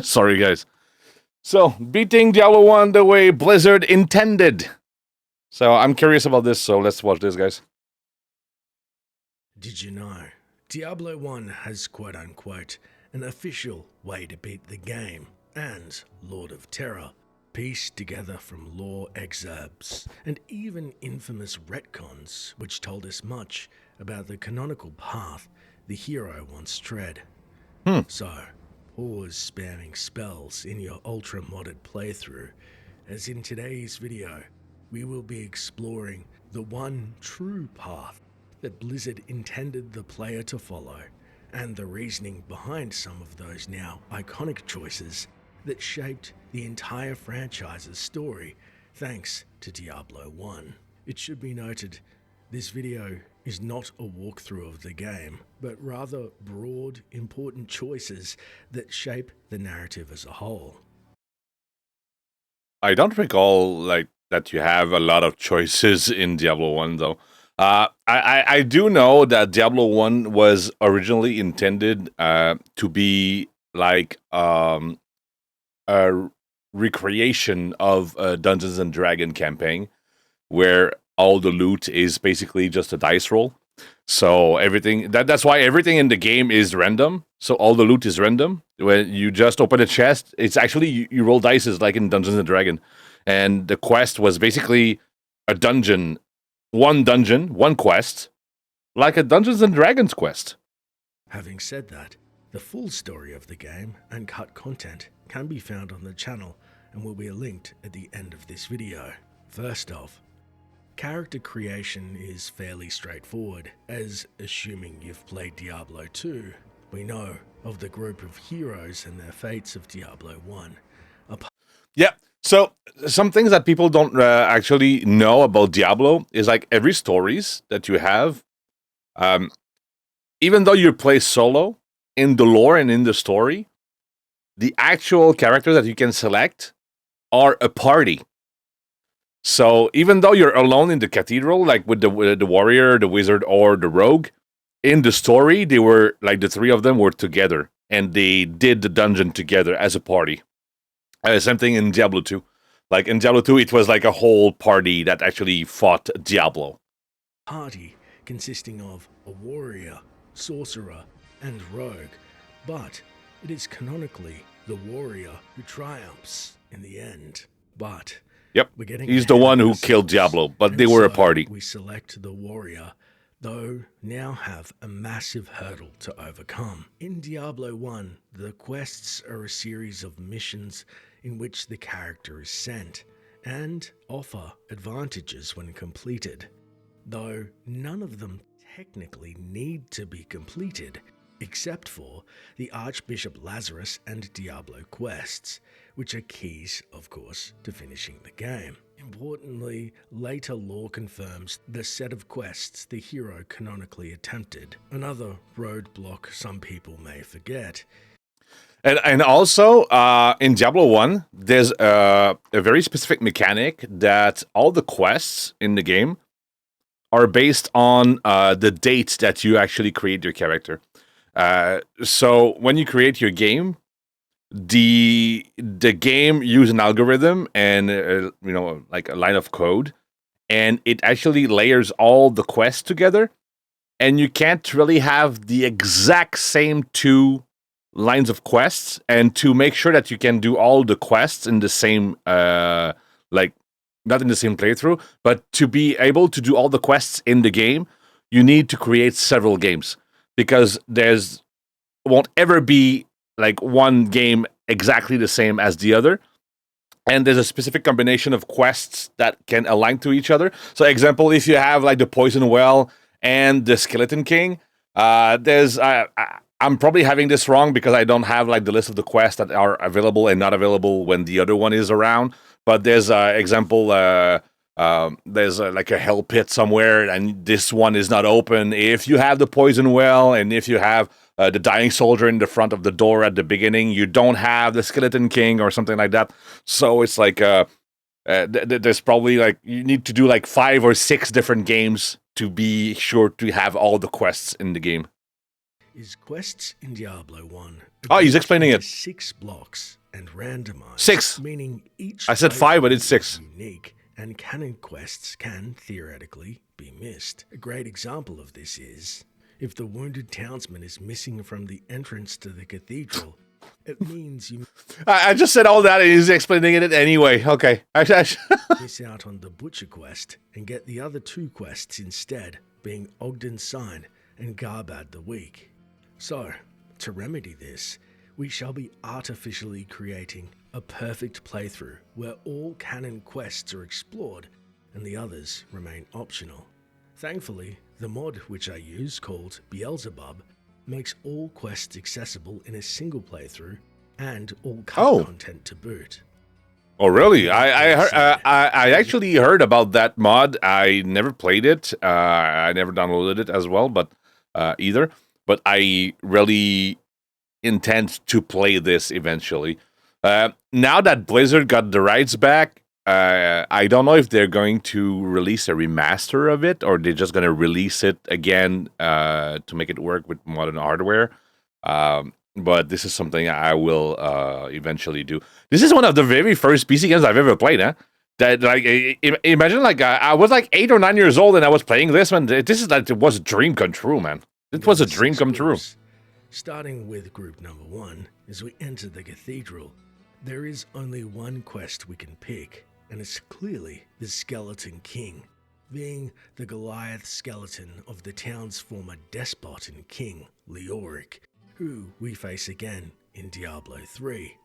Sorry, guys. So, beating Diablo 1 the way Blizzard intended. So, I'm curious about this, so let's watch this, guys. Did you know Diablo 1 has quote-unquote an official way to beat the game and Lord of Terror, pieced together from lore excerpts and even infamous retcons which told us much about the canonical path the hero once tread. So, pause spamming spells in your ultra-modded playthrough, as in today's video, we will be exploring the one true path that Blizzard intended the player to follow, and the reasoning behind some of those now iconic choices that shaped the entire franchise's story thanks to Diablo 1. It should be noted, this video is not a walkthrough of the game, but rather broad, important choices that shape the narrative as a whole. I don't recall that you have a lot of choices in Diablo 1, though. I do know that Diablo 1 was originally intended to be like a recreation of a Dungeons and Dragon campaign, where all the loot is basically just a dice roll. So everything that's why everything in the game is random. So all the loot is random. When you just open a chest, it's actually you roll dice like in Dungeons and Dragon. And the quest was basically a dungeon, one quest, like a Dungeons and Dragons quest. Having said that, the full story of the game and cut content can be found on the channel and will be linked at the end of this video. First off, character creation is fairly straightforward, as assuming you've played Diablo 2, we know of the group of heroes and their fates of Diablo 1. Yeah, so some things that people don't actually know about Diablo is like every stories that you have, even though you play solo, in the lore and in the story, the actual characters that you can select are a party. So even though you're alone in the cathedral, like with the warrior, the wizard, or the rogue, in the story, they were like the three of them were together and they did the dungeon together as a party. Same thing in Diablo 2. Like in Diablo 2, it was like a whole party that actually fought Diablo. Party consisting of a warrior, sorcerer, and rogue, but it is canonically the warrior who triumphs in the end. But yep, he's the one who killed Diablo, but they were a party. We select the warrior, though now have a massive hurdle to overcome. In Diablo 1, the quests are a series of missions in which the character is sent, and offer advantages when completed, though none of them technically need to be completed, except for the Archbishop Lazarus and Diablo quests, which are keys, of course, to finishing the game. Importantly, later lore confirms the set of quests the hero canonically attempted, another roadblock some people may forget. And also, in Diablo 1, there's a very specific mechanic that all the quests in the game are based on the date that you actually create your character. So when you create your game, the game uses an algorithm and like a line of code, and it actually layers all the quests together, and you can't really have the exact same two lines of quests. And to make sure that you can do all the quests in the same not in the same playthrough, but to be able to do all the quests in the game, you need to create several games, because won't ever be like one game exactly the same as the other. And there's a specific combination of quests that can align to each other. So example, if you have like the Poison Well and the Skeleton King, I'm probably having this wrong because I don't have like the list of the quests that are available and not available when the other one is around. But there's example, there's like a hell pit somewhere, and this one is not open. If you have the Poison Well, and if you have the Dying Soldier in the front of the door at the beginning, you don't have the Skeleton King or something like that. So it's like there's probably like you need to do like 5 or 6 different games to be sure to have all the quests in the game. Quests in Diablo 1 Oh, he's explaining it. 6 blocks and randomized. 6. Meaning each I said 5, but it's 6. is unique, and canon quests can, theoretically, be missed. A great example of this is, if the wounded townsman is missing from the entrance to the cathedral, it means you I just said all that and he's explaining it anyway. Okay. miss out on the butcher quest and get the other 2 quests instead, being Ogden's Sign and Garbad the Weak. So, to remedy this, we shall be artificially creating a perfect playthrough where all canon quests are explored and the others remain optional. Thankfully, the mod which I use, called Beelzebub, makes all quests accessible in a single playthrough and all cut content to boot. Oh, really? I actually heard about that mod. I never played it. I never downloaded it as well, but either. But I really intend to play this eventually. Now that Blizzard got the rights back, I don't know if they're going to release a remaster of it or they're just going to release it again to make it work with modern hardware. But this is something I will eventually do. This is one of the very first PC games I've ever played. That like imagine like I was like 8 or 9 years old and I was playing this one. This is like it was a dream come true, man. It was a dream come true. Starting with group number 1, as we enter the cathedral, there is only one quest we can pick, and it's clearly the Skeleton King, being the Goliath skeleton of the town's former despot and king, Leoric, who we face again in Diablo 3.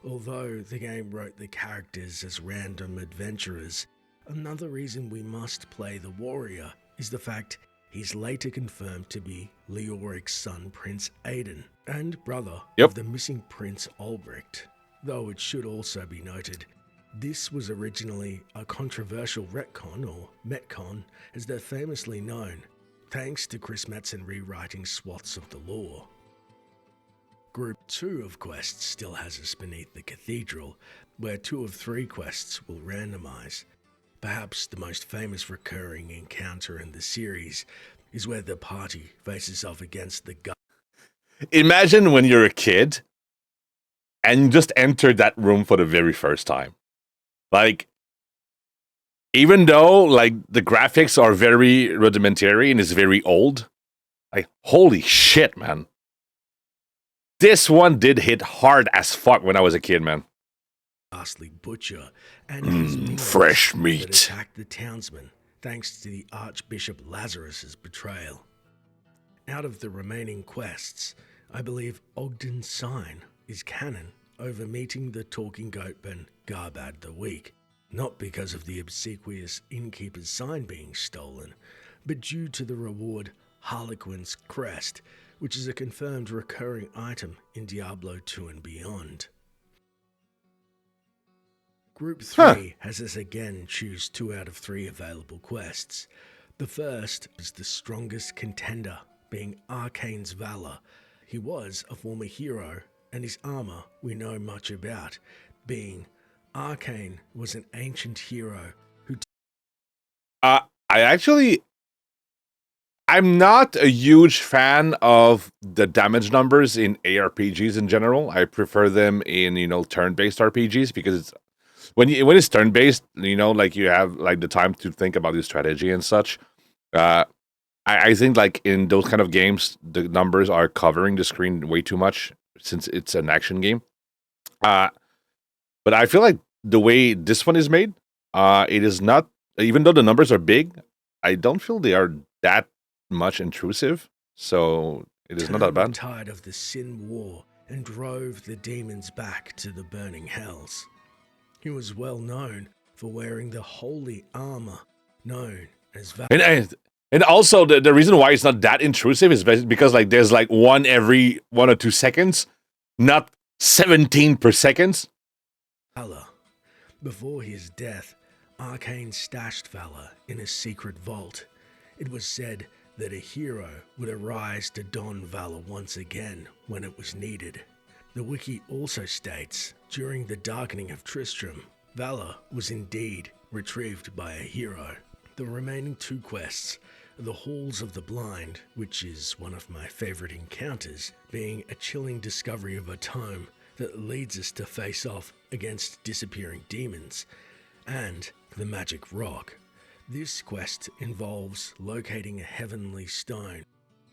Although the game wrote the characters as random adventurers, another reason we must play the warrior is the fact he's later confirmed to be Leoric's son, Prince Aiden, and brother of the missing Prince Albrecht. Though it should also be noted, this was originally a controversial retcon, or metcon, as they're famously known, thanks to Chris Metzen rewriting swaths of the lore. Group 2 of quests still has us beneath the cathedral, where 2 of 3 quests will randomize. Perhaps the most famous recurring encounter in the series is where the party faces off against the god. Imagine when you're a kid and you just entered that room for the very first time. Like, even though like the graphics are very rudimentary and is very old, like holy shit, man. This one did hit hard as fuck when I was a kid, man. Ghastly butcher and his minions fresh meat that attacked the townsman thanks to the Archbishop Lazarus's betrayal. Out of the remaining quests, I believe Ogden's Sign is canon over meeting the talking goatman Garbad the Weak, not because of the obsequious innkeeper's sign being stolen, but due to the reward Harlequin's Crest, which is a confirmed recurring item in Diablo 2 and beyond. Group 3 has us again choose 2 out of 3 available quests. The first is the strongest contender, being Arcane's Valor. He was a former hero, and his armor we know much about, being Arcane was an ancient hero who... I'm not a huge fan of the damage numbers in ARPGs in general. I prefer them in, turn-based RPGs because it's when it's turn-based, like you have like the time to think about your strategy and such. I think like in those kind of games, the numbers are covering the screen way too much since it's an action game. But I feel like the way this one is made, it is not, even though the numbers are big, I don't feel they are that much intrusive. So it is not that bad. Tired of the sin war and drove the demons back to the burning hells. He was well known for wearing the holy armor known as And also the reason why it's not that intrusive is because like there's like one every 1 or 2 seconds, not 17 per second. Valor. Before his death, Arcane stashed Valor in a secret vault. It was said that a hero would arise to don Valor once again when it was needed. The wiki also states, during the darkening of Tristram, Valor was indeed retrieved by a hero. The remaining 2 quests The Halls of the Blind, which is one of my favorite encounters, being a chilling discovery of a tome that leads us to face off against disappearing demons, and the Magic Rock. This quest involves locating a heavenly stone.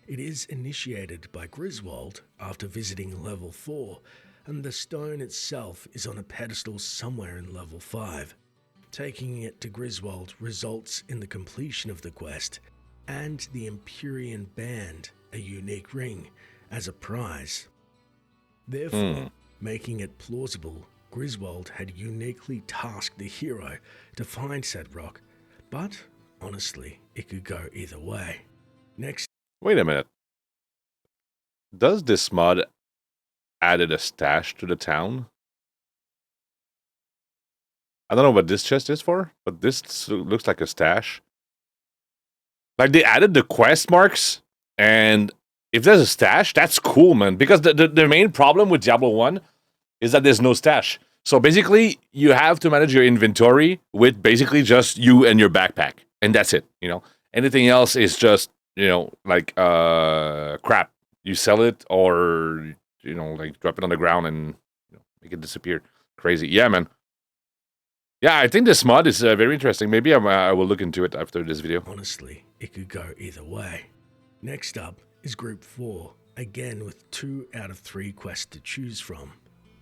It is initiated by Griswold after visiting level 4, and the stone itself is on a pedestal somewhere in level 5. Taking it to Griswold results in the completion of the quest, and the Empyrean Band, a unique ring, as a prize. Therefore, making it plausible, Griswold had uniquely tasked the hero to find said rock, but honestly, it could go either way. Next. Wait a minute. Does this mod added a stash to the town? I don't know what this chest is for, but this looks like a stash. Like, they added the quest marks, and if there's a stash, that's cool, man. Because the main problem with Diablo 1 is that there's no stash. So basically, you have to manage your inventory with basically just you and your backpack. And that's it, you know. Anything else is just, you know, like, crap. You sell it or, you know, like, drop it on the ground and, you know, make it disappear. Crazy. Yeah, man. Yeah, I think this mod is very interesting. Maybe I will look into it after this video. Honestly, it could go either way. Next up is Group 4, again with 2 out of 3 quests to choose from.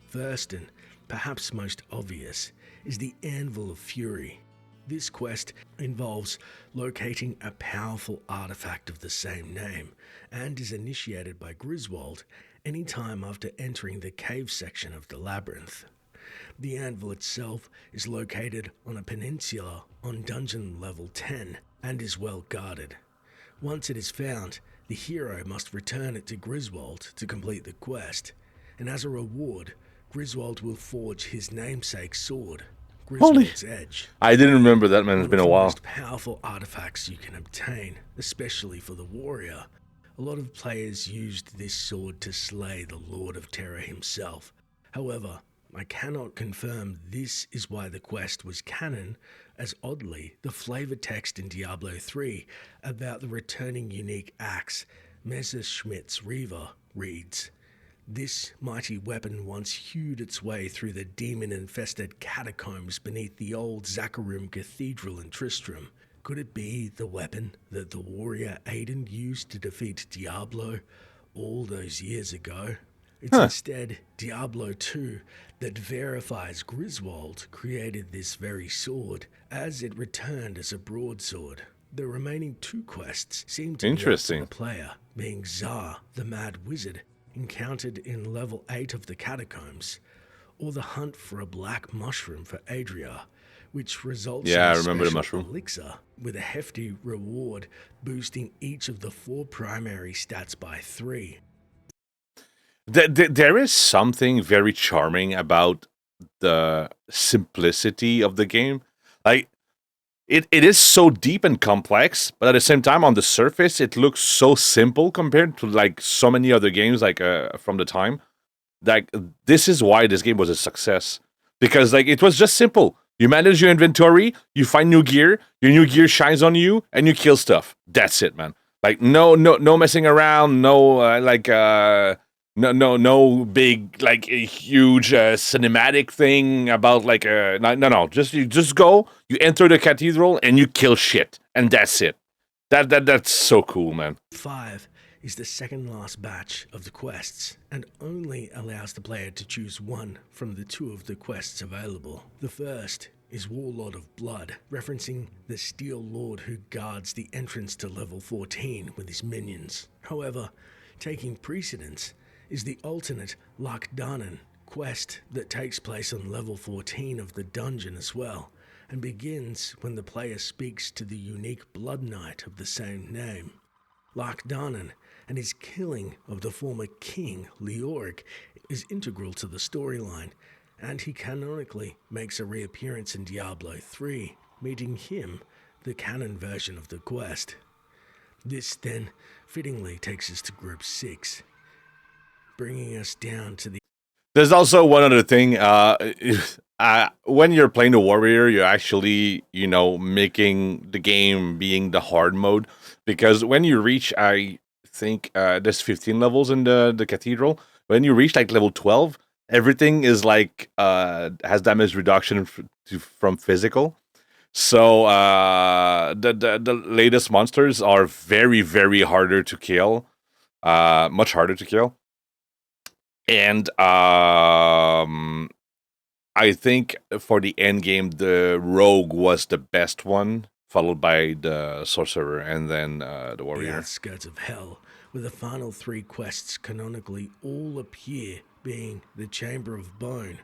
First, and perhaps most obvious, is the Anvil of Fury. This quest involves locating a powerful artifact of the same name, and is initiated by Griswold anytime after entering the cave section of the labyrinth. The anvil itself is located on a peninsula on dungeon level 10 and is well guarded. Once it is found, the hero must return it to Griswold to complete the quest, and as a reward, Griswold will forge his namesake sword, Griswold's Edge. I didn't remember that, man. It's been a while. One of the most powerful artifacts you can obtain, especially for the warrior. A lot of players used this sword to slay the Lord of Terror himself. However, I cannot confirm this is why the quest was canon, as oddly, the flavor text in Diablo 3 about the returning unique axe, Messerschmitt's Reaver, reads, "This mighty weapon once hewed its way through the demon-infested catacombs beneath the old Zakharum Cathedral in Tristram. Could it be the weapon that the warrior Aiden used to defeat Diablo all those years ago? It's instead Diablo 2 that verifies Griswold created this very sword, as it returned as a broadsword. The remaining 2 quests seem to be up to the player, being Zar, the Mad Wizard, encountered in level 8 of the Catacombs, or the hunt for a black mushroom for Adria, which results in a special elixir with a hefty reward boosting each of the 4 primary stats by 3. There is something very charming about the simplicity of the game. Like, it is so deep and complex, but at the same time, on the surface, it looks so simple compared to, like, so many other games, like, from the time. Like, this is why this game was a success. Because, like, it was just simple. You manage your inventory, you find new gear, your new gear shines on you, and you kill stuff. That's it, man. Like, no messing around, no big, like, a huge cinematic thing about, like, no. You just go, you enter the cathedral, and you kill shit, and that's it. That's so cool, man. 5 is the second last batch of the quests, and only allows the player to choose one from the 2 of the quests available. The first is Warlord of Blood, referencing the Steel Lord who guards the entrance to level 14 with his minions. However, taking precedence is the alternate Lakdanan quest that takes place on level 14 of the dungeon as well, and begins when the player speaks to the unique Blood Knight of the same name. Lakdanan and his killing of the former king, Leoric, is integral to the storyline, and he canonically makes a reappearance in Diablo 3, making him the canon version of the quest. This then fittingly takes us to Group 6, bringing us down to the... There's also one other thing. when you're playing the warrior, you're actually, making the game being the hard mode, because when you reach, I think there's 15 levels in the cathedral. When you reach like level 12, everything is like has damage reduction from physical. So the latest monsters are very, very harder to kill, much harder to kill, and I think for the end game, the rogue was the best one, followed by the sorcerer, and then the The warrior. outskirts of hell, where the final 3 quests canonically all appear being the Chamber of Bone,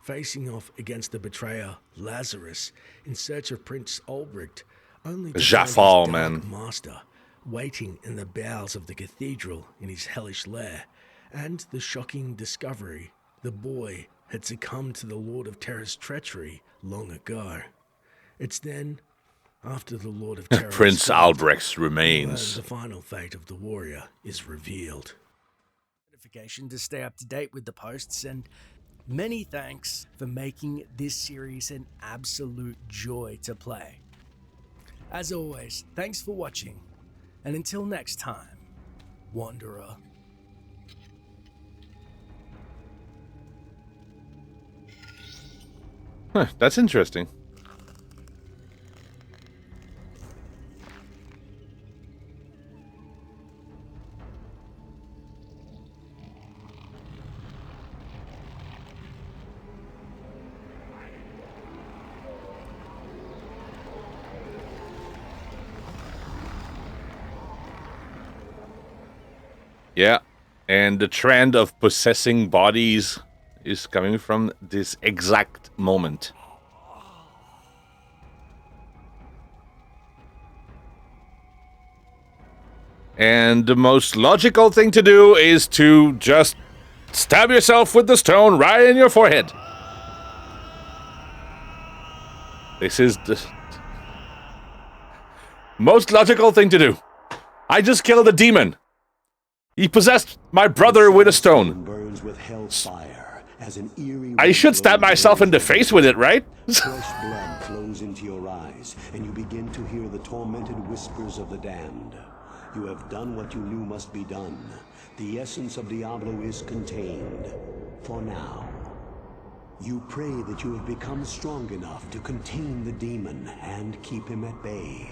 facing off against the betrayer Lazarus in search of Prince Ulbricht, only to find Jafar, his dark man. master waiting in the bowels of the cathedral in his hellish lair, and the shocking discovery the boy had succumbed to the Lord of Terror's treachery long ago. It's then, after the Lord of Terror Prince is dead, Albrecht's when remains. the final fate of the warrior is revealed. Notification to stay up to date with the posts, and many thanks for making this series an absolute joy to play. As always, thanks for watching, and until next time, Wanderer. Huh, that's interesting. Yeah, and the trend of possessing bodies is coming from this exact moment. And the most logical thing to do is to just stab yourself with the stone right in your forehead. This is the most logical thing to do. I just killed a demon. He possessed my brother with a stone. Burns with hellfire as an eerie I should stab myself in the face with it, right? fresh blood flows into your eyes, and you begin to hear the tormented whispers of the damned. You have done what you knew must be done. The essence of Diablo is contained. For now. You pray that you have become strong enough to contain the demon and keep him at bay.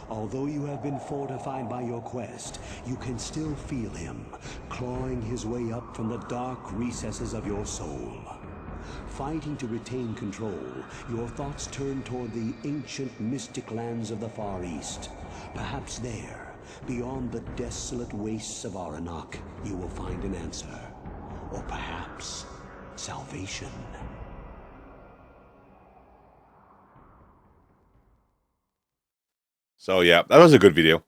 Although you have been fortified by your quest, you can still feel him, clawing his way up from the dark recesses of your soul. Fighting to retain control, your thoughts turn toward the ancient mystic lands of the Far East. Perhaps there, beyond the desolate wastes of Aranok, you will find an answer. Or perhaps, salvation. So yeah, that was a good video.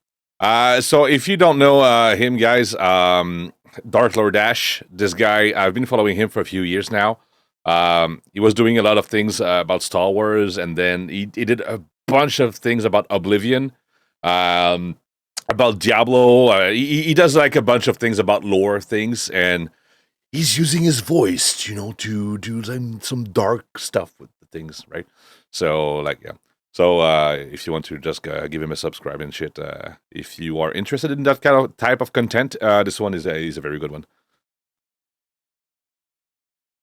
So if you don't know him, guys, DarkLOREDash, this guy, I've been following him for a few years now. He was doing a lot of things about Star Wars, and then he did a bunch of things about Oblivion, about Diablo. He does like a bunch of things about lore things, and he's using his voice, to do some dark stuff with the things, right? So like, yeah. So if you want to just give him a subscribe and shit, if you are interested in that kind of type of content, this one is a very good one.